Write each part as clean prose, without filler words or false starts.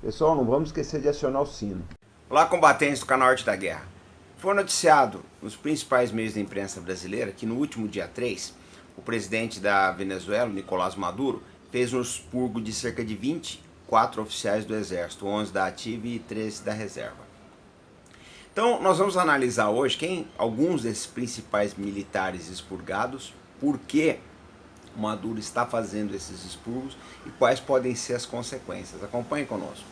Pessoal, não vamos esquecer de acionar o sino. Olá, combatentes do canal Arte da Guerra. Foi noticiado nos principais meios da imprensa brasileira que no último dia 3, o presidente da Venezuela, Nicolás Maduro, fez um expurgo de cerca de 24 oficiais do Exército, 11 da ativa e 13 da reserva. Então, nós vamos analisar hoje alguns desses principais militares expurgados, por que o Maduro está fazendo esses expurgos e quais podem ser as consequências. Acompanhe conosco.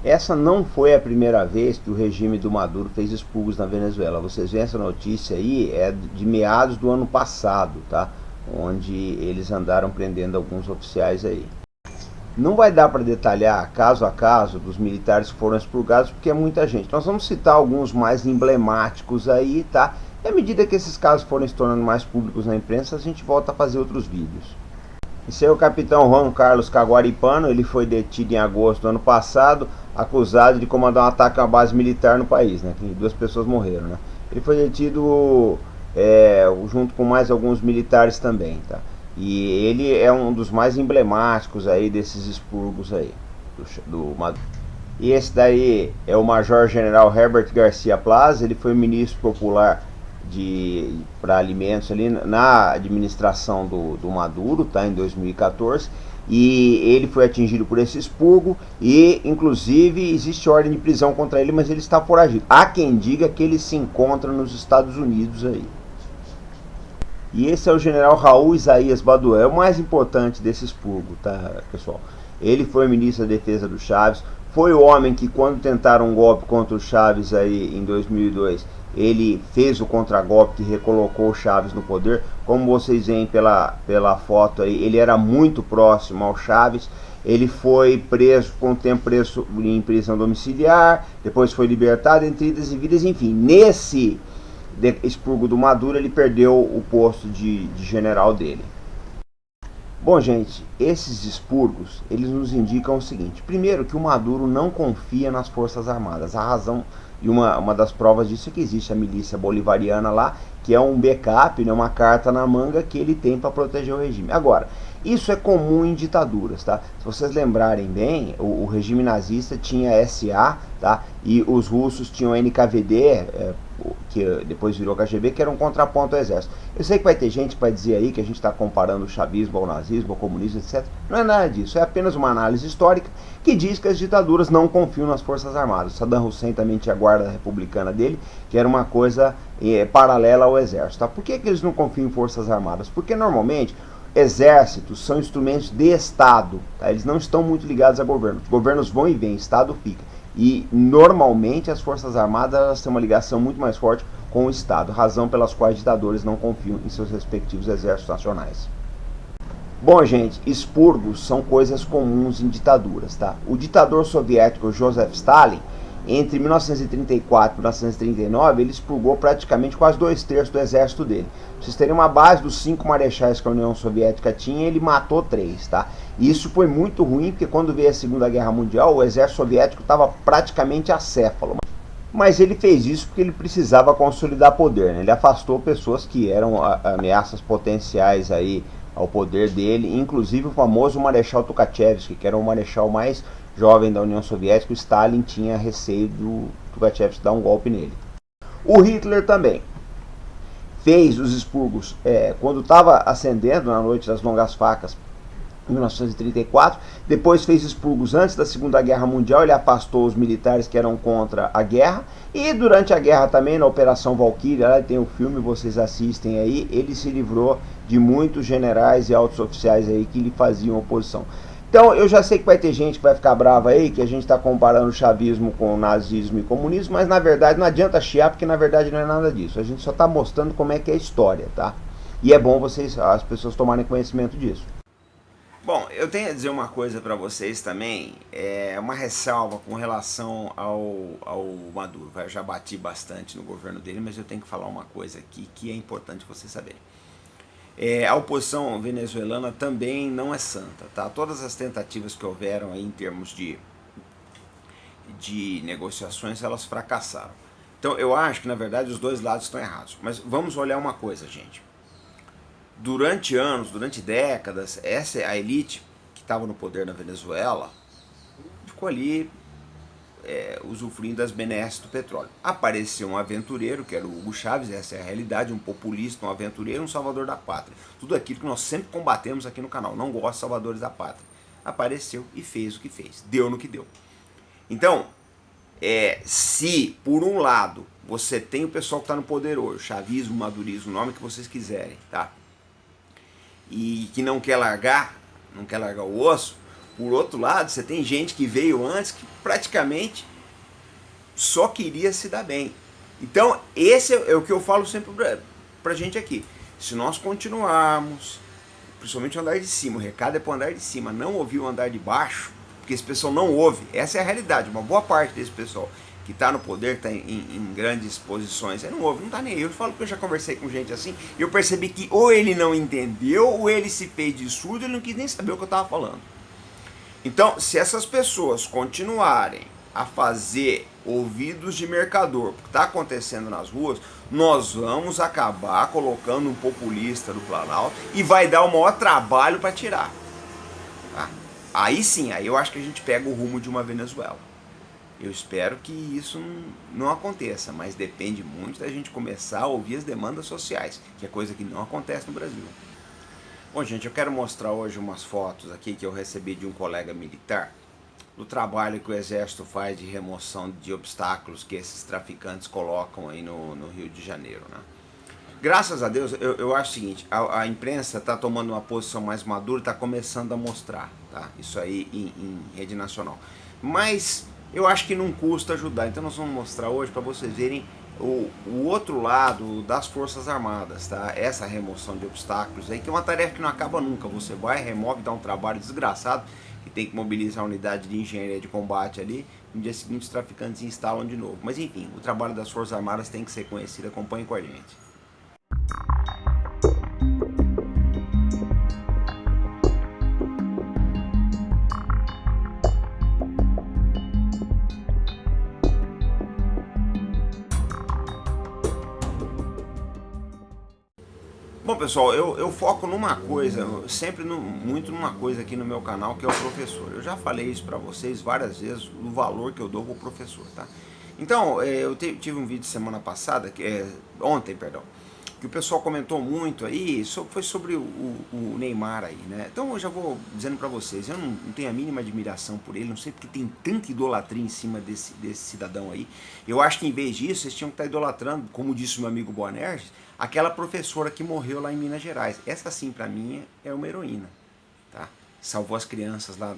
Essa não foi a primeira vez que o regime do Maduro fez expurgos na Venezuela. Vocês veem essa notícia aí, é de meados do ano passado, tá? Onde eles andaram prendendo alguns oficiais aí. Não vai dar para detalhar caso a caso dos militares que foram expurgados, porque é muita gente. Nós vamos citar alguns mais emblemáticos aí, tá? E à medida que esses casos forem se tornando mais públicos na imprensa, a gente volta a fazer outros vídeos. Esse é o capitão Juan Carlos Caguaripano. Ele foi detido em agosto do ano passado, acusado de comandar um ataque a uma base militar no país, né? Que 2 pessoas morreram, né? Ele foi detido junto com mais alguns militares também, tá? E ele é um dos mais emblemáticos aí desses expurgos aí do Maduro. E esse daí é o Major General Herbert Garcia Plaza. Ele foi ministro popular para alimentos ali na administração do Maduro, tá, em 2014, e ele foi atingido por esse expurgo e inclusive existe ordem de prisão contra ele, mas ele está foragido. Há quem diga que ele se encontra nos Estados Unidos aí. E esse é o general Raul Isaías Baduel, é o mais importante desse expurgo, tá, pessoal? Ele foi ministro da defesa do Chávez, foi o homem que, quando tentaram um golpe contra o Chávez aí em 2002, ele fez o contragolpe que recolocou o Chávez no poder. Como vocês veem pela foto aí, ele era muito próximo ao Chávez. Ele foi preso, com o tempo preso em prisão domiciliar, depois foi libertado entre idas e vidas, enfim. Nesse expurgo do Maduro, ele perdeu o posto de general dele. Bom, gente, esses expurgos, eles nos indicam o seguinte. Primeiro, que o Maduro não confia nas Forças Armadas. A razão, e uma das provas disso é que existe a milícia bolivariana lá, que é um backup, né, uma carta na manga que ele tem para proteger o regime. Agora, isso é comum em ditaduras, tá? Se vocês lembrarem bem, o regime nazista tinha SA, tá? E os russos tinham NKVD, que depois virou KGB, que era um contraponto ao exército. Eu sei que vai ter gente que vai dizer aí que a gente está comparando o chavismo ao nazismo, ao comunismo, etc. Não é nada disso, é apenas uma análise histórica que diz que as ditaduras não confiam nas Forças Armadas. Saddam Hussein também tinha a guarda republicana dele, que era uma coisa paralela ao exército, tá? Por que eles não confiam em Forças Armadas? Porque normalmente exércitos são instrumentos de Estado, tá? Eles não estão muito ligados a governo. Os governos vão e vêm, Estado fica. E normalmente as Forças Armadas elas têm uma ligação muito mais forte com o Estado, razão pelas quais ditadores não confiam em seus respectivos exércitos nacionais. Bom, gente, expurgos são coisas comuns em ditaduras, tá? O ditador soviético Joseph Stalin, entre 1934 e 1939, ele expurgou praticamente quase 2/3 do exército dele. Pra vocês terem uma base dos 5 marechais que a União Soviética tinha, ele matou 3, tá? E isso foi muito ruim, porque quando veio a Segunda Guerra Mundial, o exército soviético estava praticamente acéfalo. Mas ele fez isso porque ele precisava consolidar poder, né? Ele afastou pessoas que eram ameaças potenciais aí ao poder dele, inclusive o famoso Marechal Tukhachevsky, que era o marechal mais jovem da União Soviética. O Stalin tinha receio do Tukhachevsky dar um golpe nele. O Hitler também fez os expurgos quando estava ascendendo na Noite das Longas Facas, em 1934, depois fez expurgos antes da Segunda Guerra Mundial. Ele afastou os militares que eram contra a guerra, e durante a guerra também, na Operação Valkyria, lá tem o filme, vocês assistem aí, ele se livrou de muitos generais e altos oficiais aí que lhe faziam oposição. Então eu já sei que vai ter gente que vai ficar brava aí, que a gente está comparando o chavismo com o nazismo e comunismo, mas na verdade não adianta chiar, porque na verdade não é nada disso. A gente só está mostrando como é que é a história, tá? E é bom as pessoas tomarem conhecimento disso. Bom, eu tenho a dizer uma coisa para vocês também, uma ressalva com relação ao Maduro. Eu já bati bastante no governo dele, mas eu tenho que falar uma coisa aqui que é importante vocês saberem. A oposição venezuelana também não é santa, tá? Todas as tentativas que houveram aí em termos de negociações, elas fracassaram. Então eu acho que na verdade os dois lados estão errados. Mas vamos olhar uma coisa, gente. Durante anos, durante décadas, essa é a elite que estava no poder na Venezuela, ficou ali usufruindo das benesses do petróleo. Apareceu um aventureiro, que era o Hugo Chávez, essa é a realidade, um populista, um aventureiro, um salvador da pátria. Tudo aquilo que nós sempre combatemos aqui no canal, não gosto de salvadores da pátria. Apareceu e fez o que fez, deu no que deu. Então, se por um lado você tem o pessoal que está no poder hoje, chavismo, madurismo, o nome que vocês quiserem, tá? E que não quer largar o osso, por outro lado, você tem gente que veio antes que praticamente só queria se dar bem. Então, esse é o que eu falo sempre pra gente aqui. Se nós continuarmos, principalmente o andar de cima, o recado é pro andar de cima, não ouvir o andar de baixo, porque esse pessoal não ouve. Essa é a realidade. Uma boa parte desse pessoal que está no poder, está em grandes posições, ele não ouve, não está nem aí. Eu falo que eu já conversei com gente assim, e eu percebi que ou ele não entendeu, ou ele se fez de surdo, ele não quis nem saber o que eu estava falando. Então, se essas pessoas continuarem a fazer ouvidos de mercador, porque está acontecendo nas ruas, nós vamos acabar colocando um populista do Planalto e vai dar o maior trabalho para tirar. Tá? Aí sim, aí eu acho que a gente pega o rumo de uma Venezuela. Eu espero que isso não aconteça, mas depende muito da gente começar a ouvir as demandas sociais, que é coisa que não acontece no Brasil. Bom, gente, eu quero mostrar hoje umas fotos aqui que eu recebi de um colega militar do trabalho que o Exército faz de remoção de obstáculos que esses traficantes colocam aí no Rio de Janeiro, né? Graças a Deus, eu acho o seguinte, a imprensa está tomando uma posição mais madura, está começando a mostrar, tá? Isso aí em rede nacional. Mas eu acho que não custa ajudar, então nós vamos mostrar hoje para vocês verem o outro lado das Forças Armadas, tá? Essa remoção de obstáculos aí, que é uma tarefa que não acaba nunca. Você vai, remove, dá um trabalho desgraçado, que tem que mobilizar a unidade de engenharia de combate ali, no dia seguinte os traficantes instalam de novo. Mas enfim, o trabalho das Forças Armadas tem que ser conhecido, acompanhe com a gente. Bom, pessoal, eu foco numa coisa, sempre muito numa coisa aqui no meu canal, que é o professor. Eu já falei isso pra vocês várias vezes, o valor que eu dou pro professor, tá? Então, eu tive um vídeo semana passada, ontem, perdão, que o pessoal comentou muito aí, foi sobre o Neymar aí, né? Então eu já vou dizendo pra vocês, eu não tenho a mínima admiração por ele, não sei porque tem tanta idolatria em cima desse cidadão aí. Eu acho que em vez disso, vocês tinham que estar idolatrando, como disse o meu amigo Boanerges, aquela professora que morreu lá em Minas Gerais. Essa sim, pra mim, é uma heroína, tá? Salvou as crianças lá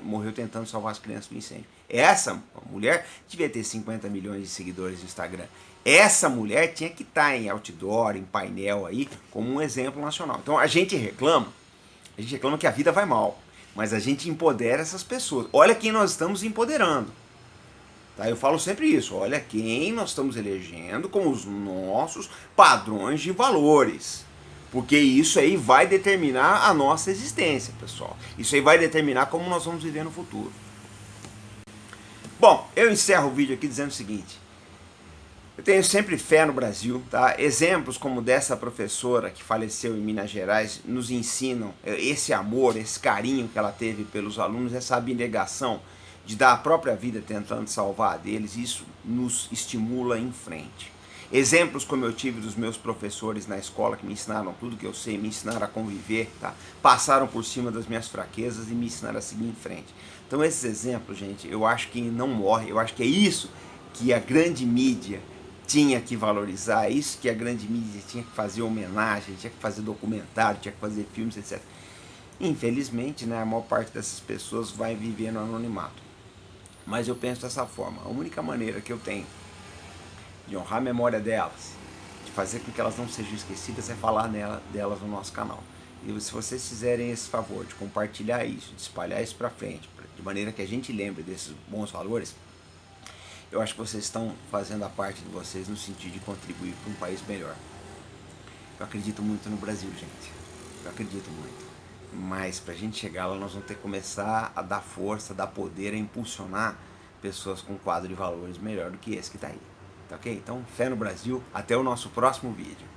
morreu tentando salvar as crianças do incêndio. Essa mulher devia ter 50 milhões de seguidores no Instagram. Essa mulher tinha que estar em outdoor, em painel aí, como um exemplo nacional. Então a gente reclama que a vida vai mal, mas a gente empodera essas pessoas. Olha quem nós estamos empoderando. Tá? Eu falo sempre isso, olha quem nós estamos elegendo como os nossos padrões de valores. Porque isso aí vai determinar a nossa existência, pessoal. Isso aí vai determinar como nós vamos viver no futuro. Bom, eu encerro o vídeo aqui dizendo o seguinte. Eu tenho sempre fé no Brasil, tá? Exemplos como dessa professora que faleceu em Minas Gerais nos ensinam esse amor, esse carinho que ela teve pelos alunos, essa abnegação de dar a própria vida tentando salvar a deles, isso nos estimula em frente. Exemplos como eu tive dos meus professores na escola que me ensinaram tudo que eu sei, me ensinaram a conviver, tá? Passaram por cima das minhas fraquezas e me ensinaram a seguir em frente. Então esses exemplos, gente, eu acho que não morre, eu acho que é isso que a grande mídia tinha que valorizar, é isso que a grande mídia tinha que fazer homenagem, tinha que fazer documentário, tinha que fazer filmes, etc. Infelizmente, né, a maior parte dessas pessoas vai viver no anonimato. Mas eu penso dessa forma, a única maneira que eu tenho de honrar a memória delas, de fazer com que elas não sejam esquecidas, é falar delas no nosso canal. E se vocês fizerem esse favor de compartilhar isso, de espalhar isso para frente, de maneira que a gente lembre desses bons valores, eu acho que vocês estão fazendo a parte de vocês no sentido de contribuir para um país melhor. Eu acredito muito no Brasil, gente. Eu acredito muito. Mas para a gente chegar lá, nós vamos ter que começar a dar força, dar poder, a impulsionar pessoas com um quadro de valores melhor do que esse que está aí. Tá ok? Então, fé no Brasil. Até o nosso próximo vídeo.